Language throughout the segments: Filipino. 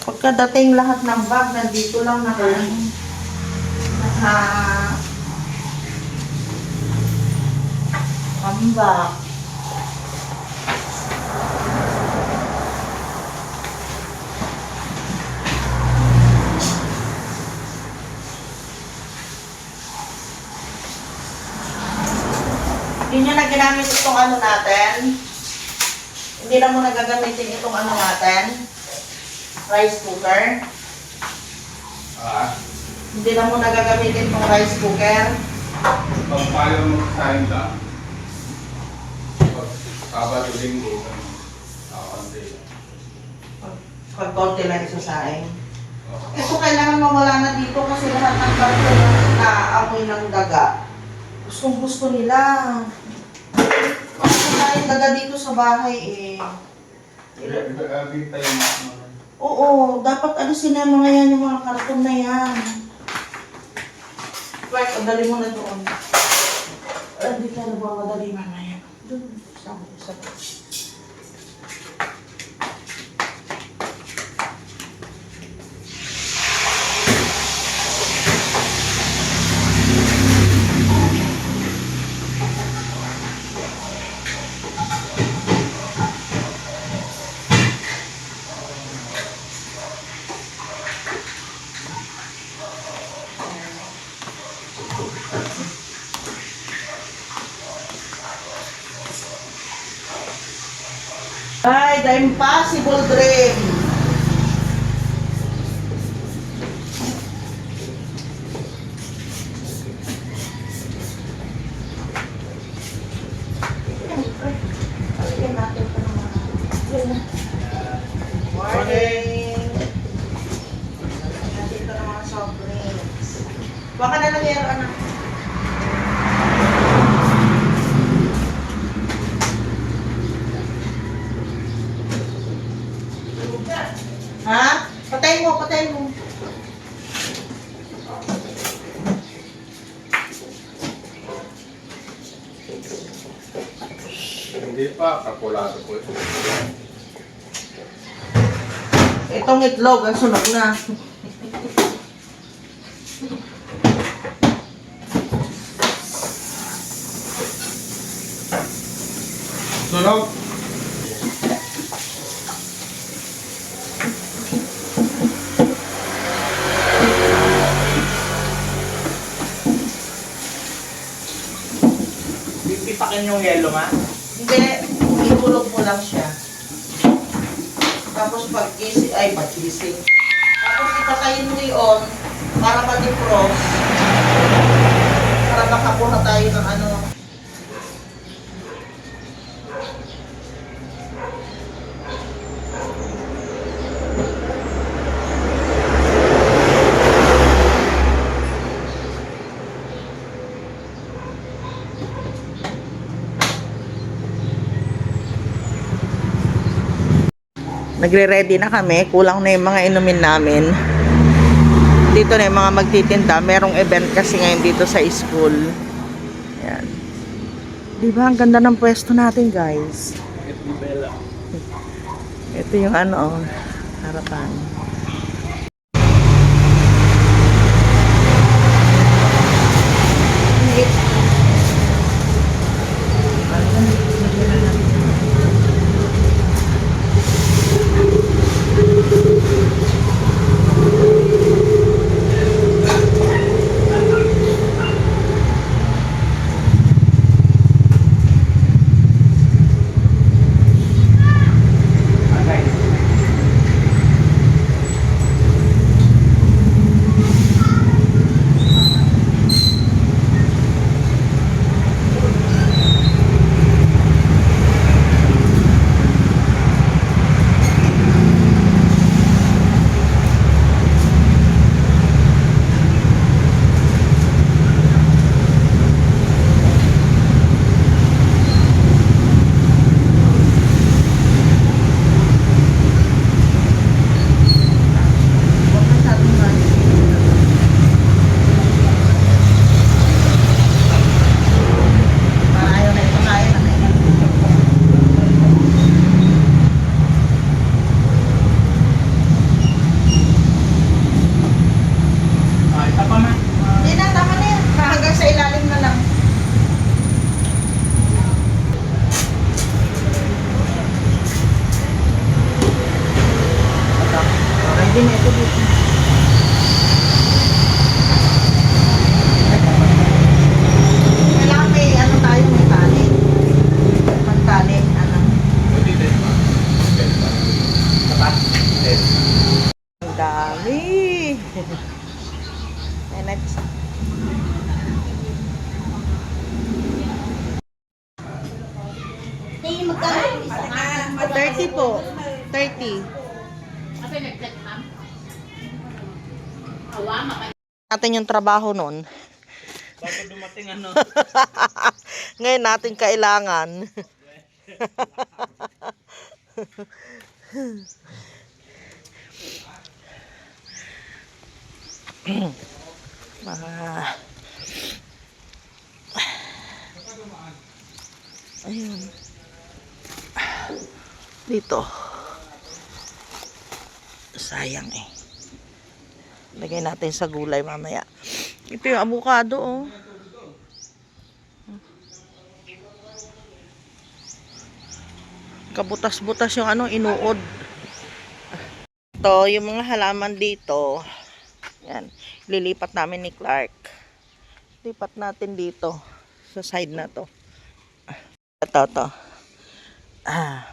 Pagkadating lahat ng bag, nandito lang ambak. Hindi nyo na ginamit itong ano natin. Hindi na mo nagagamitin itong ano natin. Rice cooker. Hindi na mo nagagamitin itong rice cooker. Pag payo mo sa hinda, pag Sabado Linggo, Pag konti lang isasaing. Ito kailangan mawala na dito kasi lahat ng karton naamoy ng daga. Gustong gusto nila. Kasi tayong daga dito sa bahay eh. Oo, dapat alisin na mga yan, yung mga karton na yan. Right, dali mo na doon. Hindi ka na ba madali mamaya? Doon, isa. Ay, the impossible dream. Morning. Natin ito ng mga soft drinks. Baka na lang yero, anak. Ha? Patayin mo. Hindi pa, kakulado po ito. Itong itlog, ang sunog na. Sunog! Pipakin yung yellow, ma? Hindi, ihulog mo lang siya. Tapos pagkising. Tapos ipatayin mo yun para ma-defrost. Para makakuha tayo ng ano. Nagre-ready na kami. Kulang na yung mga inumin namin. Dito na yung mga magtitinda. Merong event kasi ngayon dito sa school. Ayan. Diba? Ang ganda ng pwesto natin, guys. Ito yung ano, harapan. na ito dito. Kailangan may ano tayo, may tali. Pagtali, ano. Pwede din pa. Pwede pa. Saka? Pwede. Ang dami. And next. Hey, magkano yung isa nga? 30 po. 30. Kasi nag-check, ma'am. Awa, Natin yung trabaho nun. Bago dumating ano. Ngayon natin kailangan. Ayun. Dito. Sayang eh. Lagay natin sa gulay mamaya. Ito yung avocado oh. Kabutas-butas yung ano, inuod. Ito, yung mga halaman dito. Yan. Lilipat namin ni Clark. Lipat natin dito. Sa side na to. Ito.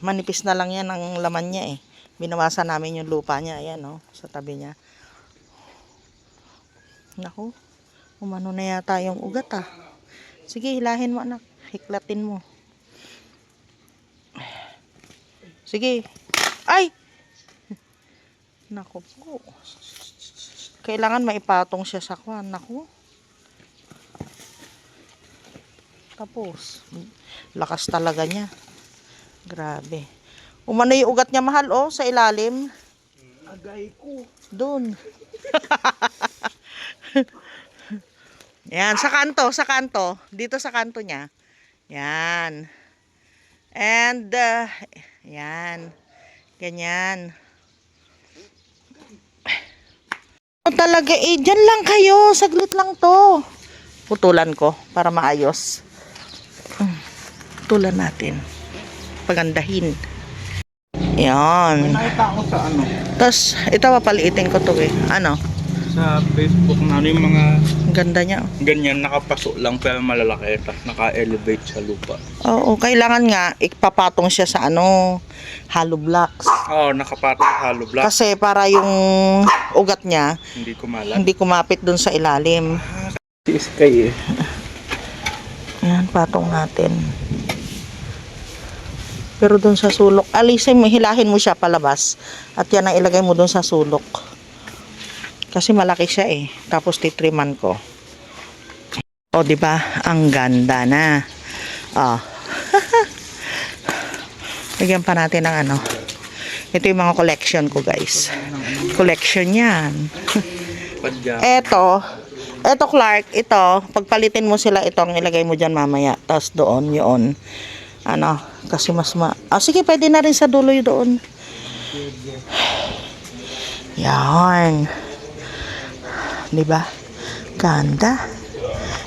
Manipis na lang yan ang laman niya eh. Binawasan namin yung lupa niya. Ayan oh, sa tabi niya. Naku. Umano na yata yung ugat ah. Sige, hilahin mo anak. Hiklatin mo. Sige. Ay! Naku po. Kailangan maipatong siya sa kwan. Naku. Tapos. Lakas talaga niya. Grabe. Umano yung ugat niya mahal oh. Sa ilalim. Agay ko. Doon. Yan. Sa kanto. Sa kanto. Dito sa kanto niya. Yan. And, yan. Ganyan. O talaga eh, dyan lang kayo. Saglit lang to. Putulan ko para maayos. Putulan natin. Pagandahin. Yan. Nakita ko sa ano, Tapos, ito papaliitin ko to eh. Ano? sa Facebook na ano yung mga Ang ganda niya. ganyan nakapasok lang pero malalaki tapos naka-elevate sa lupa. Oo, kailangan nga ipapatong siya sa ano, hollow blocks. Oo, nakapatong hollow block. Kasi para yung ugat niya Hindi kumalat. hindi kumapit dun sa ilalim. Si Sky eh. Ayan, patong natin. Pero dun sa sulok, alisin mo, hilahin mo siya palabas. At yan ang ilagay mo dun sa sulok. Kasi malaki siya eh. Tapos titriman ko. O, di ba? Ang ganda na. Oh. Lagyan pa natin ng ano. Ito yung mga collection ko, guys. Collection yan. Padya. Eto Clark, ito, pagpalitin mo sila itong ilagay mo dyan mamaya. Tapos doon, yun. Ano, kasi sige, pwede na rin sa dulo yun doon. Yan. Diba? Ganda.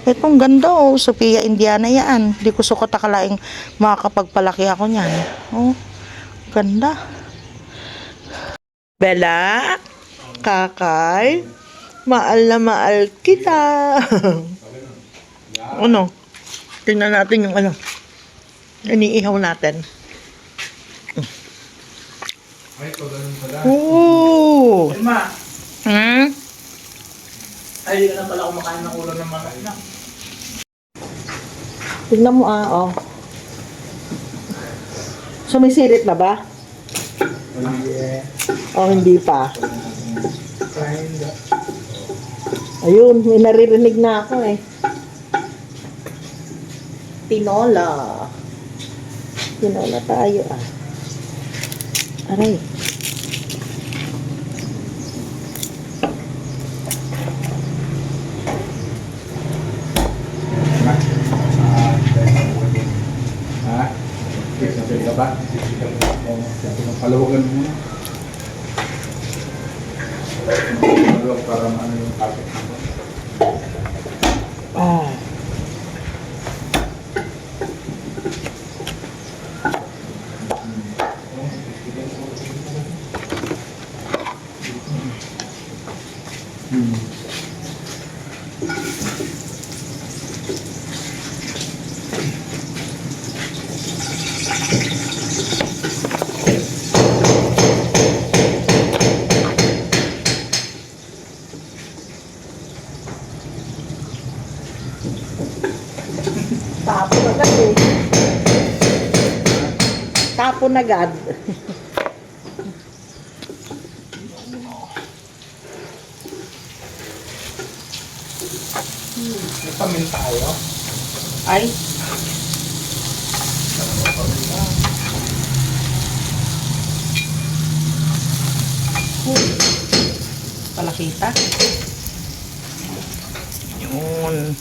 Itong ganda oh, Sophia Indiana yan. Di ko sukat akalaing makakapagpalaki ako niyan. Oh, ganda. Bella, Kakay, maal na maal kita. Ano? Tingnan natin yung ano. Iniihaw natin. Ay, ito ganun pala. Ooh! Ma, Hmm? ay hindi na pala kumakain ng ulo ng mga na. Tingnan mo oh. Sumisirit na ba? O hindi pa? Ayun, may naririnig na ako eh. Tinola. Tinola tayo ah. Aray. Ha? Sabi ka ba? Palawagan mo muna. Palawag para ano yung kapit mo. Ah. Tapon agad eh. Tapon agad. May pamin tayo. Ay, palakita. Yun.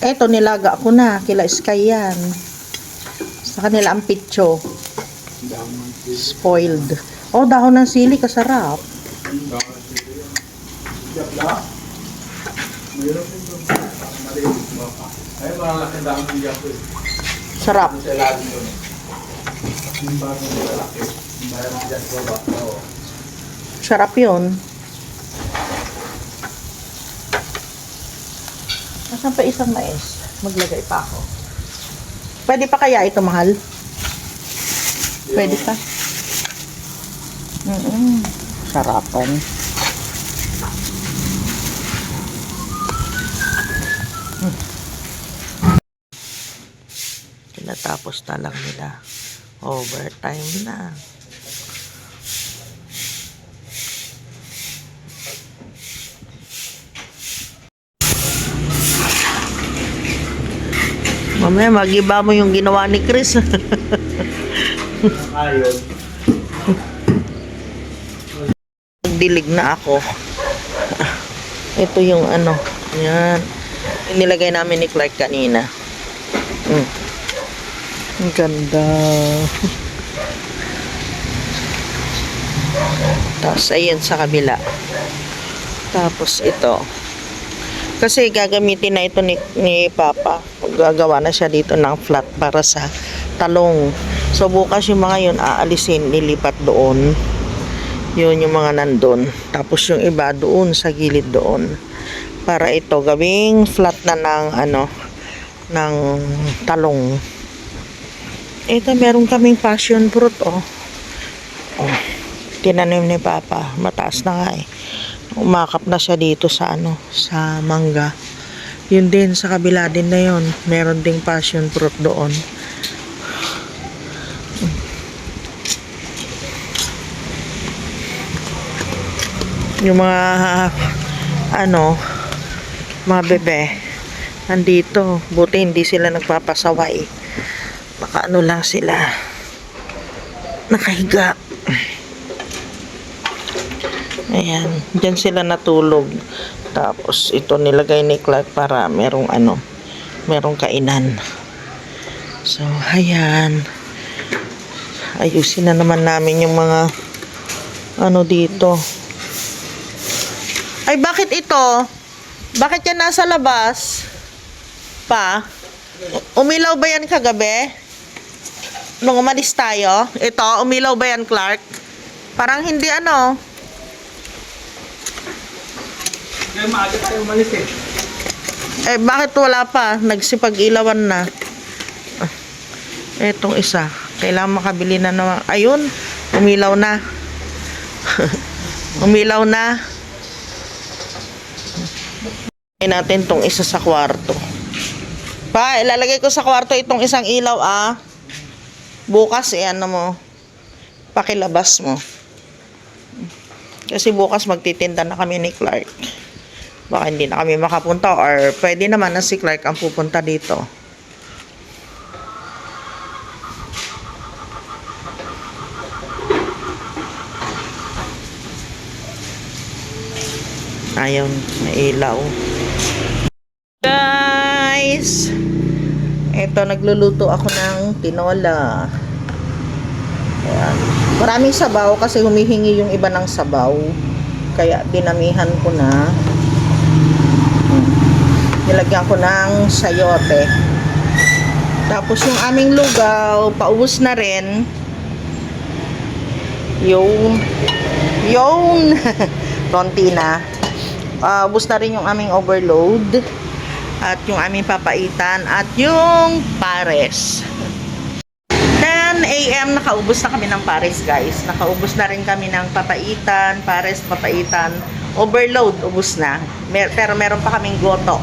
Eto, nilaga ko na. Kila Sky yan. Sa kanila ang pitcho. Spoiled. Oh, dahon ng sili, kasarap. Mayroon din doon. Maliit mo pa. Ay, malalaking dami ng yapo eh. Sarap. Sa ilalim doon. Yung bagong malaki. Yung mayroon dyan sa baba. Oo. Sarap yun. Nasaan pa isang mais? Maglagay pa ako. Pwede pa kaya ito, mahal? Pwede pa. Sarapan. Tinatapos na lang nila. Overtime na. Mamaya, magiba mo yung ginawa ni Chris. Ayun. Dilig na ako. Ito yung ano. Yan. Inilagay namin ni Clark kanina. Ang ganda. Tapos, ayun sa kabila. Tapos, ito. Kasi gagamitin na ito ni Papa. Gagawa na siya dito ng flat para sa talong. So, bukas yung mga yun, aalisin, nilipat doon. Yun yung mga nandun. Tapos yung iba doon sa gilid doon. Para ito gawing flat na ng ano, ng talong. Ito meron kaming passion fruit oh. Oh, tinanim ni Papa. Mataas na nga eh. Umakap na siya dito sa ano, sa mangga. Yun din sa kabila din na yun. Meron ding passion fruit doon. Yung mga ano, mga bebe nandito, buti hindi sila nagpapasaway, baka ano lang sila nakahiga. Ayan, dyan sila natulog. Tapos ito nilagay ni Clark para merong ano, merong kainan. So ayan, ayusin na naman namin yung mga ano dito. Ay, bakit ito? Bakit yan nasa labas? Pa? Umilaw ba yan kagabi? Nung umalis tayo? Ito, umilaw ba yan, Clark? Parang hindi ano. Kaya maaga tayo umalis eh. Eh, bakit wala pa? Nagsipag-ilawan na. Etong isa. Kailangan makabili na naman. Ayun, umilaw na. Umilaw na. Natin tong isa sa kwarto. Pa, ilalagay ko sa kwarto itong isang ilaw bukas ano mo, pakilabas mo. Kasi bukas magtitinda na kami ni Clark. Baka hindi na kami makapunta or pwede naman na si Clark ang pupunta dito. Ayun, may ilaw. Guys, eto nagluluto ako ng tinola. Ayan. Maraming sabaw kasi humihingi yung iba ng sabaw. Kaya dinamihan ko na. Nilagyan ko ng sayote. Tapos yung aming lugaw, paubos na rin. Yung Yung konti na. Ubus na rin yung aming overload. At yung aming papaitan. At yung pares. 10 a.m. nakaubos na kami ng pares, guys. Nakaubos na rin kami ng papaitan, pares, papaitan. Overload, ubos na. Pero meron pa kaming goto.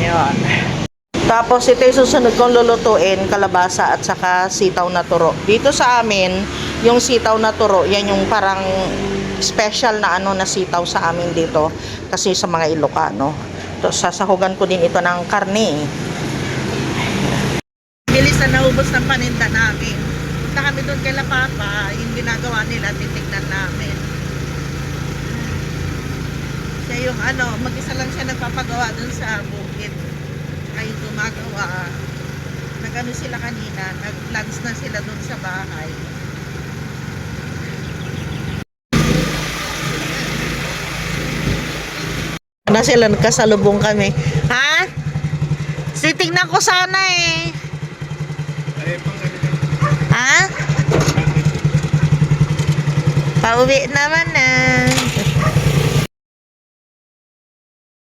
Ayun. Tapos ito yung susunod kong lulutuin, kalabasa at saka sitaw na turo. Dito sa amin, yung sitaw na turo, yan yung parang special na ano na sitaw sa amin dito. Kasi sa mga Ilocano. Tapos sasahugan ko din ito ng karne. Bilis na naubos ng paninda namin. Punta kami doon kay La Papa, yung ginagawa nila, titignan namin. Siya yung ano, mag-isa lang siya nagpapagawa doon sa bukid. Ay gumagawa. Nag-ano sila kanina, nag-lunch na sila doon sa bahay. Na sila nagkasalubong kami. Ha? Titignan ko sana eh. Ha? Pauwi naman na.